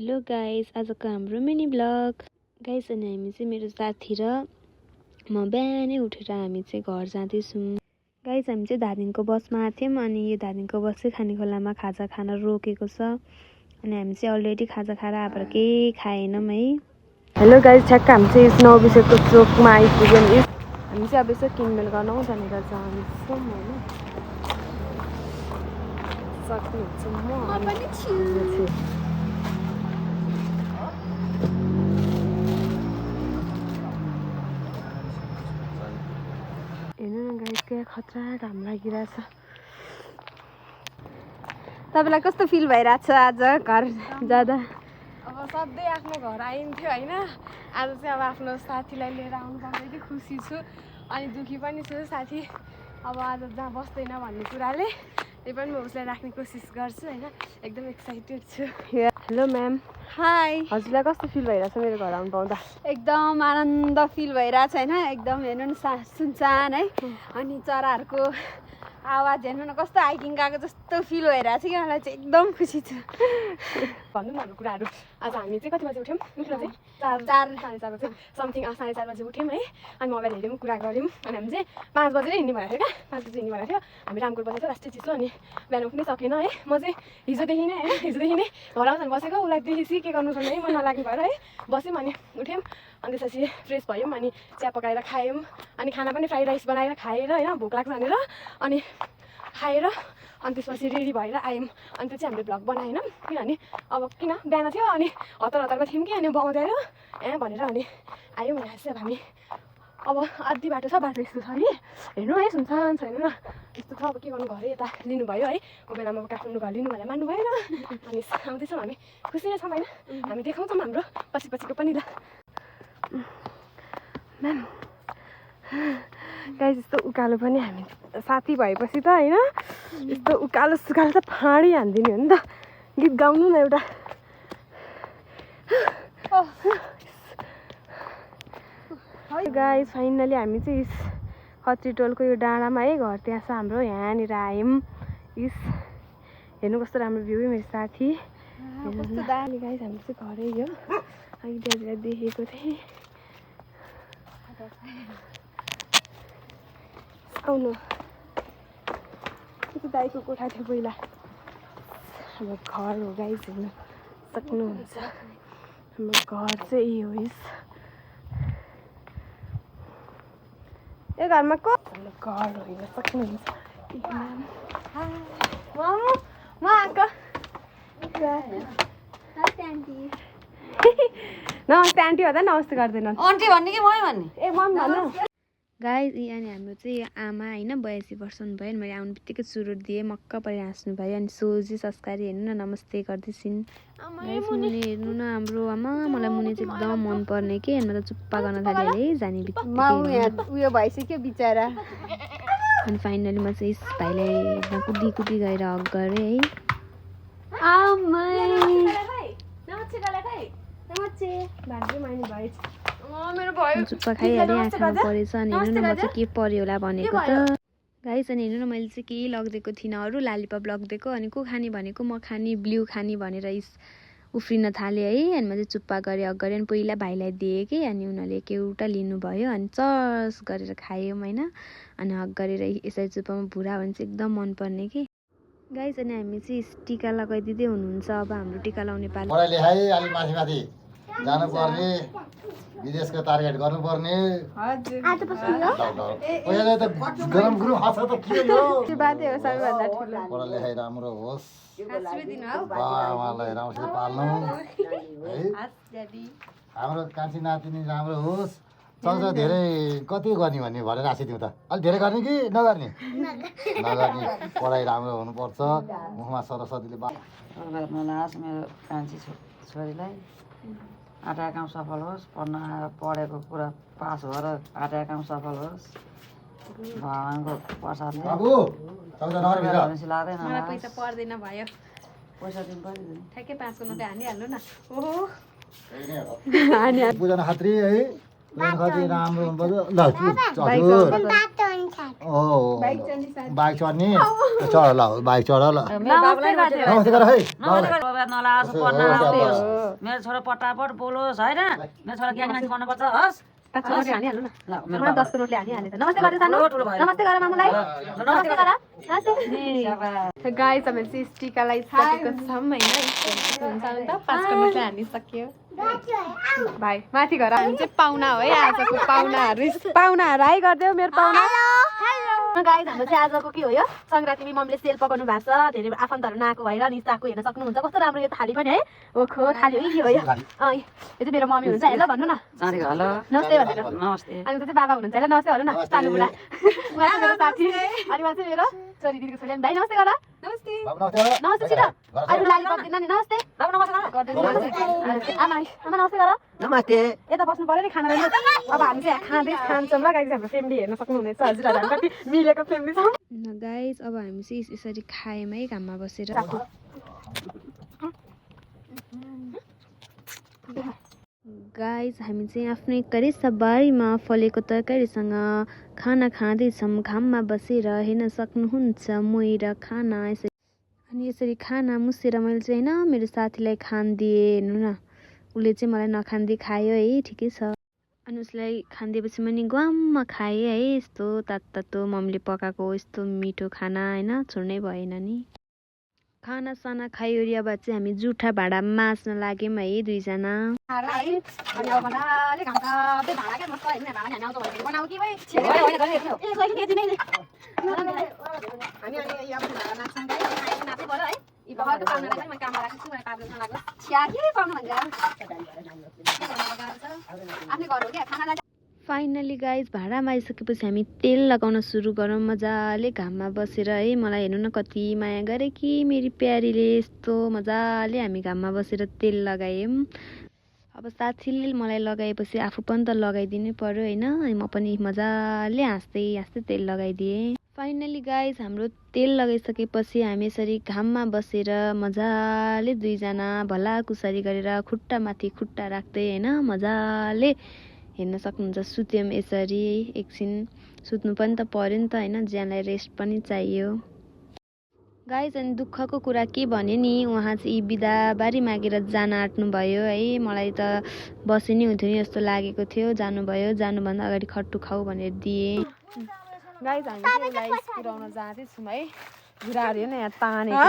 Hello guys, आजको हाम्रो mini blog guys. अनि हामी चाहिँ मेरो साथी र म बिहानै उठेर हामी चाहिँ घर जाँदैछौँ गाइस। हामी चाहिँ धादिङको बसमा आएको थियौँ अनि यो धादिङको बस चाहिँ खानेखोलामा खाजा खान रोकेको छ। अनि हामी चाहिँ अलरेडी खाजा खाएर आएर केही खाएनौँ है। हेलो गाइस, ठ्याक्क हामी चाहिँ 9 बजेको चोकमा आइपुग्यौँ। हामी चाहिँ अब यसो किनमेल गर्न भनेर जान्छौँ होइन। सक्नुहुन्छ हेर्नु न गाइस, क्या खतरा घाम लागिरहेछ। तपाईँलाई कस्तो फिल भइरहेछ आज घर जाँदा? अब सधैँ आफ्नो घर आइन्थ्यो होइन, आज चाहिँ अब आफ्नो साथीलाई लिएर आउनु पाउँदै खुसी छु अनि दुःखी पनि छु। साथी अब आज जहाँ बस्दैन भन्ने कुराले, त्यही पनि म उसलाई राख्ने कोसिस गर्छु होइन। एकदम एक्साइटेड छु। Hello ma'am. हाई। हजुरलाई कस्तो फिल भइरहेछ मेरो घर आउनु पाउँदा? एकदम आनन्द फिल भइरहेछ होइन। एकदम हेर्नु न सुनसान है, अनि चराहरूको आवाज हेर्नु न कस्तो हाइकिङ गएको जस्तो फिल भइरहेछ कि मलाई चाहिँ एकदम खुसी छु। भन्नु न कुराहरू। आज हामी चाहिँ कति बजी उठ्यौँ? उठ्न चाहिँ 4:30 बजे समथिङ, 4:30 बजे उठ्यौँ है। अनि मोबाइल हेऱ्यौँ, कुरा गऱ्यौँ। अनि हामी चाहिँ 5 बजी हिँड्ने भएको थियो क्या। 5 बजी हिँड्ने भएको थियो। हामी रामपुर बसेको राष्ट्रिय चिसो, अनि बिहान उठ्नै सकेन है। म चाहिँ हिजोदेखि नै घर आउँछ बसेको, उसलाई देखेपछि के गर्नु पर्ने है मन नलाग्नु भएर है बस्यौँ। अनि उठ्यौँ, अनि त्यसपछि फ्रेस भयौँ, अनि चिया पकाएर खायौँ, अनि खाना पनि फ्राइड राइस बनाएर खाएर होइन, भोक लाग्छ भनेर अनि खाएर अनि त्यसपछि रेडी भएर आयौँ। अनि त्यो चाहिँ हामीले भ्लग बनाएनौँ किनभने अब किन बिहान थियो अनि हतारमा थियौँ कि, अनि बाउँदै आयो भनेर अनि आयौँ। यहाँ चाहिँ अब हामी अब आधी बाटो छ, बाटो यस्तो छ अरे हेर्नु है, सुनसान छैन न यस्तो छ। अब के गर्नु, घरै यता लिनुभयो है, को बेलामा अब काठमाडौँ घर लिनु भनेर मान्नु भएन। अनि आउँदैछौँ हामी, खुसी नै छौँ होइन। हामी देखाउँछौँ हाम्रो पछिको पनि ल म्याम। गाइस, यस्तो उकालो पनि हामी साथी भएपछि त होइन, यस्तो उकालो सुकालो त फाँडी हानिदिने हो नि त। गीत गाउनु न एउटा। गाइस, फाइनली हामी चाहिँ खत्री टोलको यो डाँडामा है घर त्यहाँ छ हाम्रो, यहाँनिर आयौँ। हेर्नु कस्तो राम्रो भ्यू है मेरो साथी। कस्तो दामी गाइस, हाम्रो चाहिँ घरै हो। अघि दाजुलाई देखेको थिएँ। आउनु, त्यो दाइको कोठा थियो पहिला। हाम्रो घर हो गाइस, हेर्नु सक्नुहुन्छ। हाम्रो घर चाहिँ हो यो घरमा को हाम्रो घर हो, हेर्न सक्नुहुन्छ। म आएको। नमस्ते आन्टी भन्दा नमस्ते गर्दैनन्। आन्टी भन्ने कि मम्मी भन्ने? ए मम्मी भन्नु गाइस। अनि हाम्रो चाहिँ आमा होइन 82 वर्ष हुनुभयो। अनि मैले आउनु बित्तिकै सुरुट दिएँ, मक्क परि हाँस्नु भयो। अनि सोझी संस्कारी हेर्नु न नमस्ते गर्दैछिन् गाइस। मुनि हेर्नु न हाम्रो आमा, मलाई मुनि चाहिँ एकदम मनपर्ने के। अनि मतलब चुप्पा गर्न थाल्यो है जाने बित्तिकै, उयो भइसक्यो बिचरा। अनि फाइनली म चाहिँ यस भाइलाई कुदी गएर हग गरेँ है। चुप्पा खाइहालेँ, आँखामा परेछ। अनि हेर्नु न म चाहिँ के पर्यो होला भनेको त गाइस। अनि हेर्नु न मैले चाहिँ केही लगिदिएको थिइनँ, अरू लालिपप लगिदिएको। अनि को खाने भनेको म खाने, ब्लु खाने भनेर उफ्रिन थालेँ है। अनि म चाहिँ चुप्पा गरेँ हग गरेँ। अनि पहिला भाइलाई दिएँ कि, अनि उनीहरूले एक एउटा लिनुभयो, अनि चर्स गरेर खायौँ होइन। अनि हग गरेर यसरी चुप्पामा भुरा भने चाहिँ एकदम मनपर्ने कि गाइस। अनि हामी चाहिँ टिका लगाइदिँदै हुनुहुन्छ। अब हाम्रो टिका लाउने पाली। पढाइ लेखाइ अलिक माथि जानुपर्ने, विदेशको टार्गेट गर्नुपर्ने। पहिले त गरम गुरु हाछ त के हो, बाध्य हो सबैभन्दा ठुलो। पढाइ लेखाइ राम्रो होस्, बाबाआमालाई राम्रोसित पाल्नु है, हाम्रो कान्छी नातिनी राम्रो होस्। चल्छ धेरै कति गर्ने भन्ने भनेर आशिदिउँ त, अलिक धेरै गर्ने कि नगर्ने? नगर्ने। पढाइ राम्रो हुनुपर्छ, मुखमा सरस्वतीले नलाओस्। मेरो कान्छी छोरीलाई आटा काम सफल होस्, पढेको कुरा पास भएर आटा काम सफल होस्। भगवानको प्रसादले लाग्दैन। पैसा पर्दैन भयो, पैसा दिनु पर्यो, ठ्याक्कै 5को नोटै हानिहाल्नु न। ओहो पूजना खत्री है, ट्रेन कति राम्रो ल हजुर बाइक चढ्ने चढ ल बाइक चढ ल नमस्ते गर है मेरो छोरा पटापट बोलोस् होइन मेरो छोरा ज्ञानी मान्छे बन्नुपर्छ हस् हानिहाल्नु न मलाई 10 को नोटले हानिहाल्नु त नमस्ते गरेर सानो नमस्ते गर मामुलाई नमस्ते गर गाइस हामी चाहिँ टिका लगाइसकेको छौँ होइन हुन्छ नि त 5 को नोटले हानिसक्यो भाइ माथि घर हामी चाहिँ पाहुना हो है आजको पाहुनाहरू हाई गरिदेऊ मेरो पाहुना गाइस हाम्रो चाहिँ आजको के हो यो संक्रान्तिमा मम्मीले सेल पकाउनु भएको छ धेरै आफन्तहरू नआएको भएर निसाको हेर्न सक्नुहुन्छ कस्तो राम्रो यो थाली पनि है ओखो थाली हो के हो यो यो चाहिँ मेरो मम्मी हुन्छ है ल भन्नु न नमस्ते भनेर नमस्ते अनि चाहिँ बाबा हुनुहुन्छ है ल नमस्ते भन्नु न सानो बुढा उहाँ चाहिँ मेरो साथी अनि उहाँ चाहिँ मेरो छोरी दिदीको छोरी भाइ नमस्ते गर नमस्ते छिटो अहिले लागि गर्दैन नि नमस्ते आमा आमा नमस्ते गर नमस्ते यता बस्नु पर्यो नि खाना अब हामी चाहिँ खान्छौँ ल गाइस हाम्रो फ्यामिली हेर्न सक्नुहुनेछ हजुरहरू कति मिलेको फ्यामिली छ गाइस अब हामी चाहिँ यसरी खायौँ है घाममा बसेर गाइस हामी चाहिँ आफ्नै करेसाबारीमा फलेको तरकारीसँग खाना खाँदैछौँ घाममा बसेर हेर्न सक्नुहुन्छ मोही र खाना यसरी अनि यसरी खाना मुसेर मैले चाहिँ होइन मेरो साथीलाई खानिदिएँ हेर्नु न उसले चाहिँ मलाई नखाँदै खायो है ठिकै छ अनि उसलाई खानिदिएपछि मैले ग्वाममा खाएँ है यस्तो तातो मम्मीले पकाएको यस्तो मिठो खाना होइन छोड्नै भएन नि खाना साना खाइवरी अब चाहिँ हामी जुठा भाँडा माझ्न लाग्यौँ है दुईजना फाइनली गाइस भाँडा मारिसकेपछि हामी तेल लगाउन सुरु गरौँ मजाले घाममा बसेर है मलाई हेर्नु न कति माया गरे कि मेरी प्यारीले यस्तो मजाले हामी घाममा बसेर तेल लगायौँ अब साथीले मलाई लगाएपछि आफू पनि त लगाइदिनै पर्यो होइन अनि म पनि मजाले हाँस्दै हाँस्दै तेल लगाइदिएँ फाइनली गाइस हाम्रो तेल लगाइसकेपछि हामी यसरी घाममा बसेर मजाले दुईजना भलाकुसारी गरेर खुट्टा माथि खुट्टा राख्दै होइन मजाले हेर्न सक्नुहुन्छ सुत्यौँ यसरी एकछिन सुत्नु पनि त पर्यो नि त होइन ज्यानलाई रेस्ट पनि चाहियो गाइस अनि दुःखको कुरा के भने नि उहाँ चाहिँ बिदाबारी मागेर जान आँट्नु भयो है मलाई त बसे नि हुन्थ्यो नि जस्तो लागेको थियो जानुभयो जानुभन्दा अगाडि खट्टु खाऊ भनेर दिएँ गाइस हामी चाहिँ उसलाई पुऱ्याउन जाँदैछौँ है बुढाहरू हेर्न यहाँ तानेको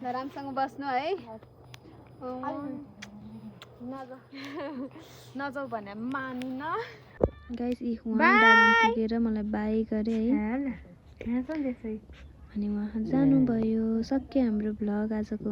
राम्रोसँग बस्नु है नजाऊ भने मानिन गाइस उहाँ डाँडा पुगेर मलाई बाई गरे है अनि उहाँ जानुभयो सक्यो हाम्रो भ्लग आजको